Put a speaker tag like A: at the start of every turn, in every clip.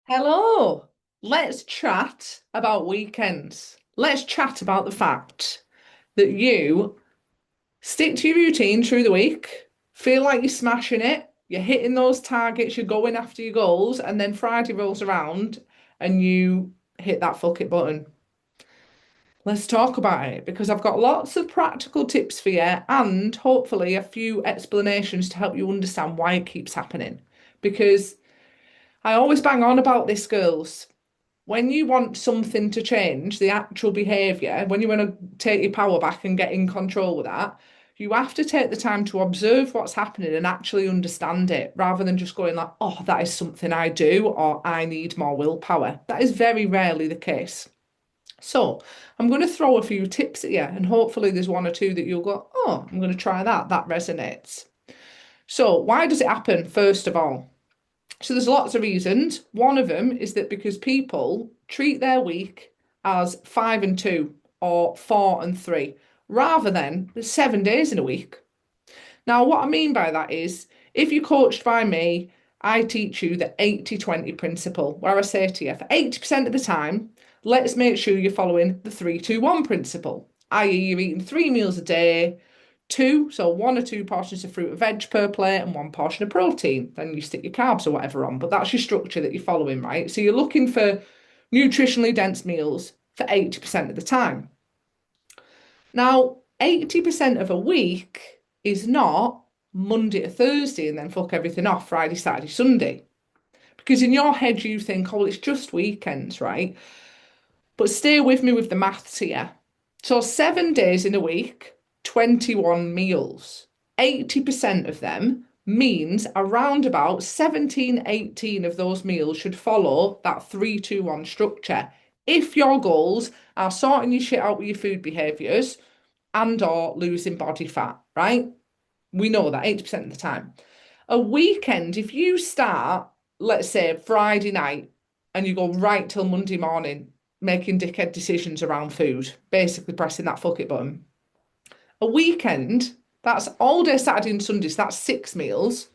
A: Hello. Let's chat about weekends. Let's chat about the fact that you stick to your routine through the week, feel like you're smashing it, you're hitting those targets, you're going after your goals, and then Friday rolls around and you hit that fuck it button. Let's talk about it because I've got lots of practical tips for you and hopefully a few explanations to help you understand why it keeps happening. Because I always bang on about this, girls. When you want something to change, the actual behaviour, when you want to take your power back and get in control with that, you have to take the time to observe what's happening and actually understand it rather than just going like, oh, that is something I do or I need more willpower. That is very rarely the case. So I'm going to throw a few tips at you and hopefully there's one or two that you'll go, oh, I'm going to try that. That resonates. So why does it happen, first of all? So there's lots of reasons. One of them is that because people treat their week as 5 and 2 or 4 and 3, rather than the 7 days in a week. Now, what I mean by that is if you're coached by me, I teach you the 80-20 principle, where I say to you, for 80% of the time, let's make sure you're following the 3-2-1 principle, i.e., you're eating 3 meals a day, two, so 1 or 2 portions of fruit and veg per plate and 1 portion of protein. Then you stick your carbs or whatever on, but that's your structure that you're following, right? So you're looking for nutritionally dense meals for 80% of the time. Now, 80% of a week is not Monday to Thursday and then fuck everything off Friday, Saturday, Sunday. Because in your head, you think, oh, it's just weekends, right? But stay with me with the maths here. So 7 days in a week, 21 meals. 80% of them means around about 17, 18 of those meals should follow that 3-2-1 structure. If your goals are sorting your shit out with your food behaviours and or losing body fat, right? We know that 80% of the time. A weekend, if you start, let's say Friday night, and you go right till Monday morning making dickhead decisions around food, basically pressing that fuck it button. A weekend, that's all day Saturday and Sunday, so that's 6 meals.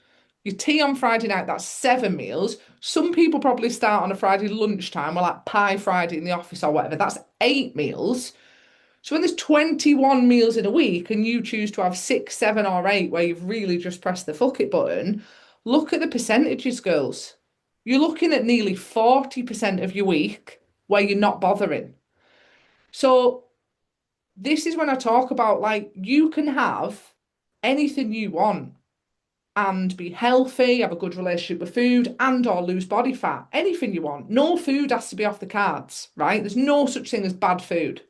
A: Your tea on Friday night, that's 7 meals. Some people probably start on a Friday lunchtime or like Pie Friday in the office or whatever. That's 8 meals. So when there's 21 meals in a week and you choose to have 6, 7, or 8 where you've really just pressed the fuck it button, look at the percentages, girls. You're looking at nearly 40% of your week where you're not bothering. So this is when I talk about like you can have anything you want and be healthy, have a good relationship with food and or lose body fat. Anything you want. No food has to be off the cards, right? There's no such thing as bad food.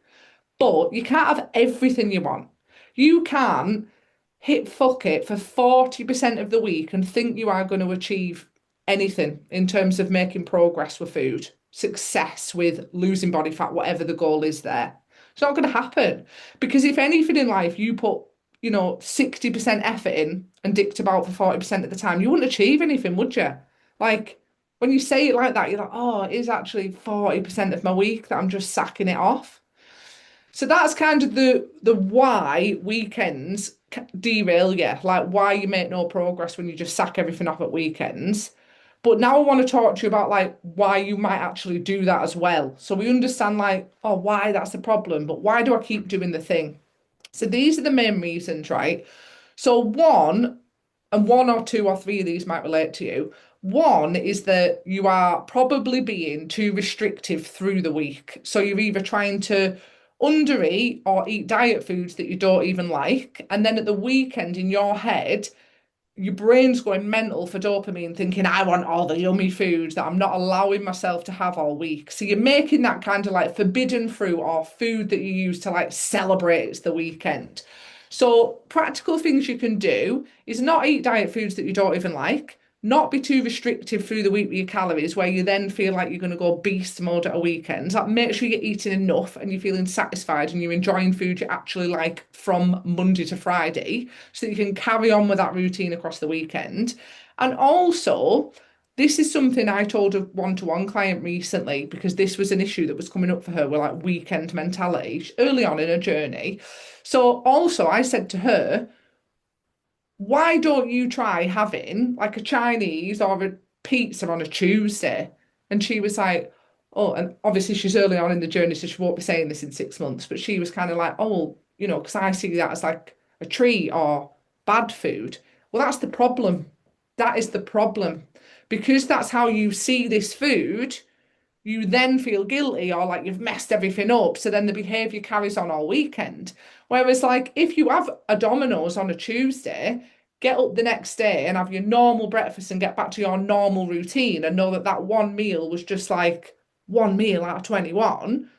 A: But you can't have everything you want. You can hit fuck it for 40% of the week and think you are going to achieve anything in terms of making progress with food, success with losing body fat, whatever the goal is there. It's not going to happen. Because if anything in life you put, 60% effort in and dicked about for 40% of the time, you wouldn't achieve anything, would you? Like, when you say it like that, you're like, oh, it is actually 40% of my week that I'm just sacking it off. So that's kind of the why weekends derail you, like why you make no progress when you just sack everything off at weekends. But now I want to talk to you about like why you might actually do that as well. So we understand like, oh, why that's the problem, but why do I keep doing the thing? So these are the main reasons, right? So one, and 1 or 2 or 3 of these might relate to you. One is that you are probably being too restrictive through the week. So you're either trying to undereat or eat diet foods that you don't even like. And then at the weekend in your head, your brain's going mental for dopamine, thinking, I want all the yummy foods that I'm not allowing myself to have all week. So you're making that kind of like forbidden fruit or food that you use to like celebrate it's the weekend. So practical things you can do is not eat diet foods that you don't even like, not be too restrictive through the week with your calories, where you then feel like you're going to go beast mode at a weekend. Like make sure you're eating enough and you're feeling satisfied and you're enjoying food you actually like from Monday to Friday, so that you can carry on with that routine across the weekend. And also, this is something I told a one-to-one client recently because this was an issue that was coming up for her with like weekend mentality early on in her journey. So also I said to her, why don't you try having like a Chinese or a pizza on a Tuesday? And she was like, oh, and obviously she's early on in the journey, so she won't be saying this in 6 months, but she was kind of like, oh, well, because I see that as like a treat or bad food. Well, that's the problem. That is the problem. Because that's how you see this food, you then feel guilty or like you've messed everything up. So then the behavior carries on all weekend. Whereas, like, if you have a Domino's on a Tuesday, get up the next day and have your normal breakfast and get back to your normal routine and know that that one meal was just like one meal out of 21,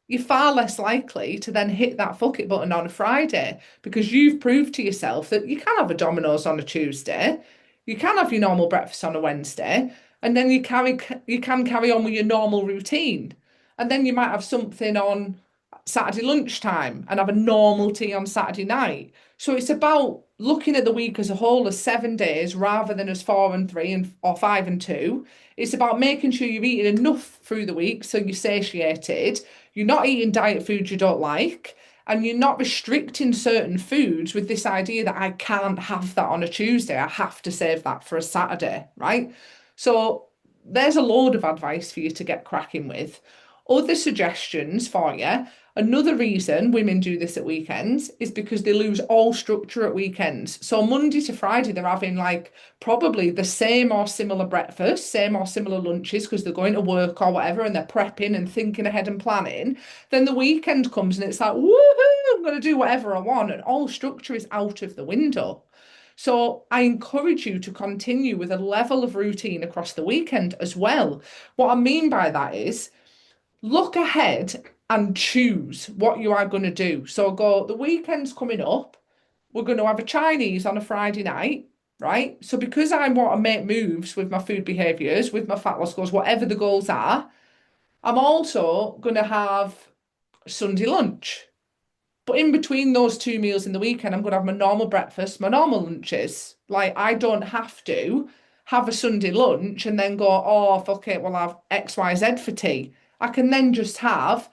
A: you're far less likely to then hit that fuck it button on a Friday because you've proved to yourself that you can have a Domino's on a Tuesday, you can have your normal breakfast on a Wednesday, and then you can carry on with your normal routine. And then you might have something on Saturday lunchtime and have a normal tea on Saturday night. So it's about looking at the week as a whole as 7 days rather than as 4 and 3 and or 5 and 2. It's about making sure you're eating enough through the week so you're satiated, you're not eating diet foods you don't like, and you're not restricting certain foods with this idea that I can't have that on a Tuesday. I have to save that for a Saturday, right? So there's a load of advice for you to get cracking with. Other suggestions for you. Another reason women do this at weekends is because they lose all structure at weekends. So Monday to Friday, they're having like probably the same or similar breakfast, same or similar lunches because they're going to work or whatever and they're prepping and thinking ahead and planning. Then the weekend comes and it's like, woohoo, I'm going to do whatever I want. And all structure is out of the window. So I encourage you to continue with a level of routine across the weekend as well. What I mean by that is look ahead and choose what you are going to do. So go, the weekend's coming up, we're going to have a Chinese on a Friday night, right? So because I want to make moves with my food behaviors, with my fat loss goals, whatever the goals are, I'm also going to have Sunday lunch. But in between those two meals in the weekend, I'm going to have my normal breakfast, my normal lunches. Like I don't have to have a Sunday lunch and then go, oh, fuck it, we'll have XYZ for tea. I can then just have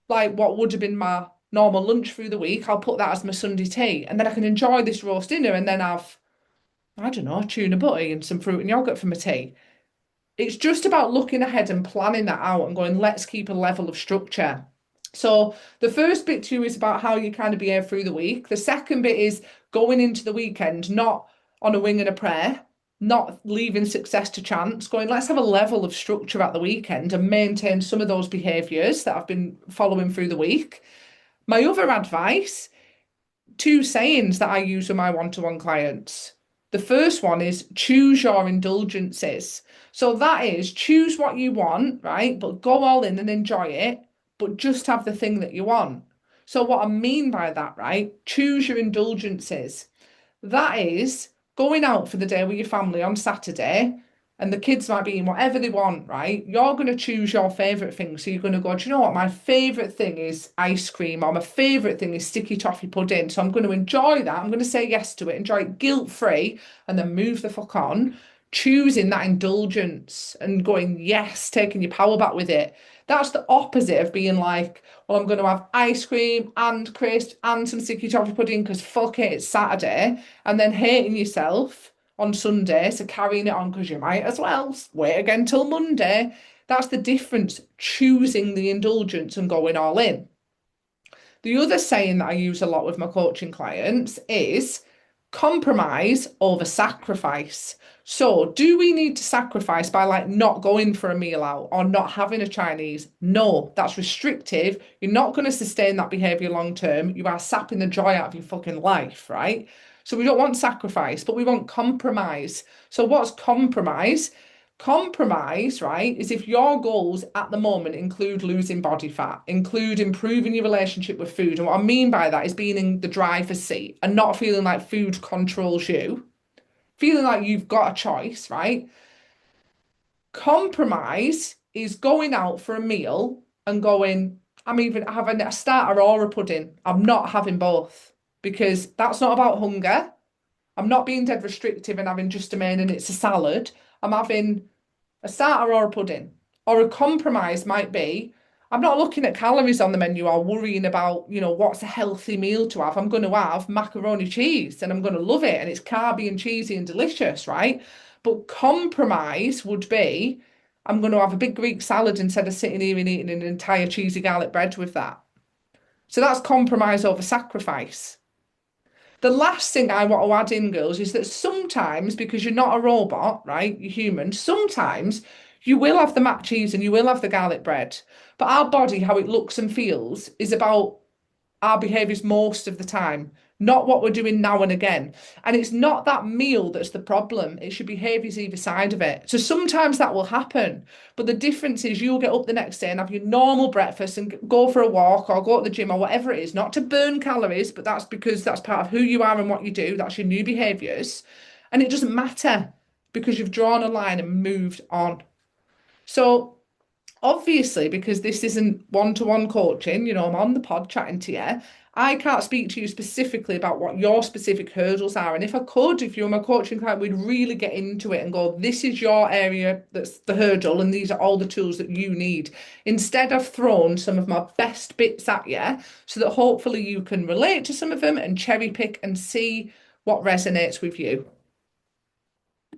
A: like what would have been my normal lunch through the week. I'll put that as my Sunday tea. And then I can enjoy this roast dinner and then have, I don't know, tuna butty and some fruit and yogurt for my tea. It's just about looking ahead and planning that out and going, let's keep a level of structure. So the first bit to you is about how you kind of behave through the week. The second bit is going into the weekend, not on a wing and a prayer, not leaving success to chance, going, let's have a level of structure at the weekend and maintain some of those behaviours that I've been following through the week. My other advice, two sayings that I use with my one-to-one clients. The first one is choose your indulgences. So that is choose what you want, right? But go all in and enjoy it, but just have the thing that you want. So what I mean by that, right? Choose your indulgences. That is going out for the day with your family on Saturday and the kids might be eating whatever they want, right? You're going to choose your favourite thing. So you're going to go, do you know what? My favourite thing is ice cream or my favourite thing is sticky toffee pudding. So I'm going to enjoy that. I'm going to say yes to it, enjoy it guilt-free and then move the fuck on. Choosing that indulgence and going, yes, taking your power back with it. That's the opposite of being like, well, I'm going to have ice cream and crisps and some sticky toffee pudding because fuck it, it's Saturday. And then hating yourself on Sunday, so carrying it on because you might as well wait again till Monday. That's the difference, choosing the indulgence and going all in. The other saying that I use a lot with my coaching clients is compromise over sacrifice. So, do we need to sacrifice by like not going for a meal out or not having a Chinese? No, that's restrictive. You're not going to sustain that behavior long term. You are sapping the joy out of your fucking life, right? So, we don't want sacrifice, but we want compromise. So, what's compromise? Compromise, right, is if your goals at the moment include losing body fat, include improving your relationship with food. And what I mean by that is being in the driver's seat and not feeling like food controls you, feeling like you've got a choice, right? Compromise is going out for a meal and going, I'm even having a starter or a pudding. I'm not having both because that's not about hunger. I'm not being dead restrictive and having just a main and it's a salad. I'm having a starter or a pudding. Or a compromise might be, I'm not looking at calories on the menu or worrying about, what's a healthy meal to have. I'm going to have macaroni cheese and I'm going to love it and it's carby and cheesy and delicious, right? But compromise would be, I'm going to have a big Greek salad instead of sitting here and eating an entire cheesy garlic bread with that. So that's compromise over sacrifice. The last thing I want to add in, girls, is that sometimes, because you're not a robot, right? You're human, sometimes you will have the mac cheese and you will have the garlic bread. But our body, how it looks and feels, is about our behaviours most of the time, not what we're doing now and again. And it's not that meal that's the problem, it's your behaviours either side of it. So sometimes that will happen, but the difference is you'll get up the next day and have your normal breakfast and go for a walk or go to the gym or whatever it is, not to burn calories, but that's because that's part of who you are and what you do. That's your new behaviours. And it doesn't matter because you've drawn a line and moved on. So obviously, because this isn't one-to-one coaching, I'm on the pod chatting to you. I can't speak to you specifically about what your specific hurdles are. And if I could, if you were my coaching client, we'd really get into it and go, this is your area that's the hurdle, and these are all the tools that you need. Instead, I've thrown some of my best bits at you so that hopefully you can relate to some of them and cherry pick and see what resonates with you.